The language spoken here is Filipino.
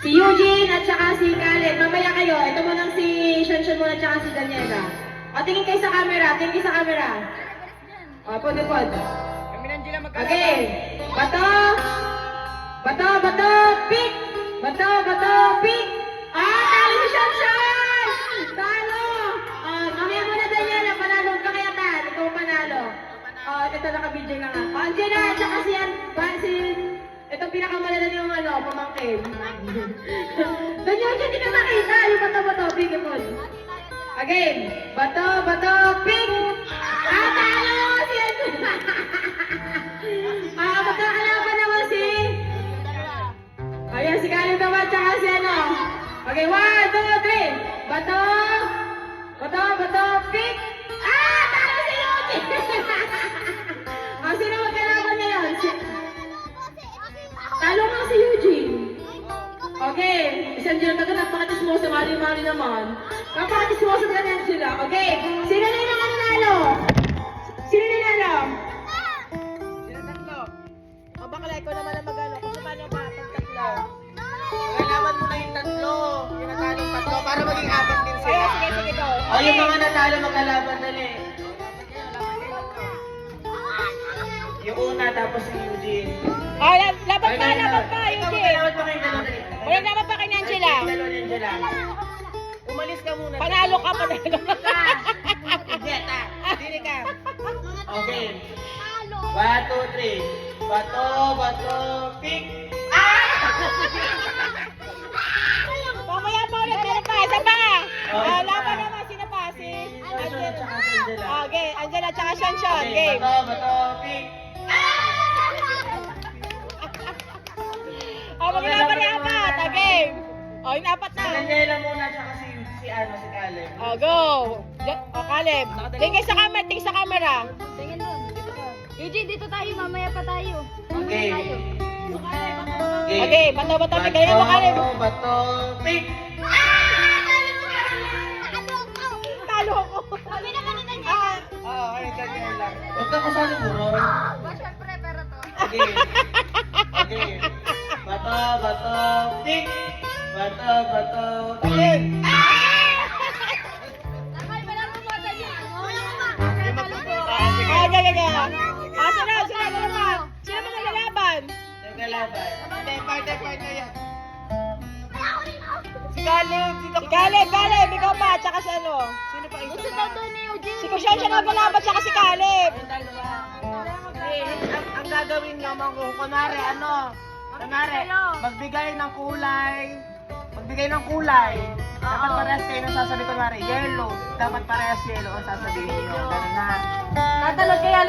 Si Eugene at saka si Khaled. Mamaya kayo. Ito muna si Shanshan muna at saka si Daniela. O, tingin kayo sa camera. Tingin kayo sa camera. O, pod. Kami lang sila magkalaban. Okay. Bato. Bato, pick. Bato, pick. Talo si Shanshan! Talo! Mamaya muna Daniela. Panalo ka kaya tan. Ikaw panalo. Ito naka-video na nga. Angela at saka si ito pinakamalala yung pamangkin. Daniela, hindi na makita. Yung bato, pick. Again. Bato, pick. Talo! Si magkakalaban naman si... Ayan, si Khaled naman, tsaka si ano. Okay, 1, 2, 3. Bato, pick. Talo si Eugene! Sino magkalaban ngayon? Talo nga si Eugene. Okay, isang dyan agad, napakatismosa, mali-mali naman. Napakatismosa ka na sila. Okay, sino na yung nanalo? Sino na nanalo? Sila tatlo. Bakla, ikaw naman ang mag-ano. Kung paano ba pag tatlo? Magkalaban mo na yung tatlo. Yung natalong tatlo para maging apat din sila. Sige, go. Yung mga natalo magkalaban dali. Yung una tapos si Eugene. Laban pa, Ikaw Eugene. magkalaban pa kayo dalawa dali. Wala naman pa kay Angela. Dalawa ni Angela. Umalis ka muna. Panalo ka. Jetta. Dili ka. Okay. 1, 2, 3. Bato, pick. Mamaya pa ulit, meron pa. Isa pa. Laban naman, sino pa? Si Angela tsaka si Angela. Okay, Angela tsaka Shanshan. Okay, Game. bato, pick. Maglaban na apat. Game. Yung apat Si na. Daniela muna tsaka si Caleb. Go. Caleb. Tingin sa camera. Tingin doon. Dito ka. Eugene, dito tayo. Mamaya pa tayo. Okay. Tayo. Okay, bato, bigay mo Caleb. Bato, pick. Talo ako. Kami naman na niya. Ay, ganyan lang. Huwag ka kasali mo, Ron. Ba, syempre, pero to. Okay. Bato, pick. Bato, pick. Nakay, wala mo mo tayo. Sino ba naglalaban? Yung kalaban. Hindi, parte yan. Si Caleb, dito Si Caleb, ikaw pa, tsaka si ano? Sino pa Gusto daw doon ni Eugene. Si Kusyan siya naglalaban, tsaka si Caleb. Ang gagawin nyo, kunwari, magbigay ng kulay. Dapat parehas kayo nang sasabihin, kunwari, yellow. Dapat parehas yellow ang sasabihin nyo. Ganun na. Tatalog kaya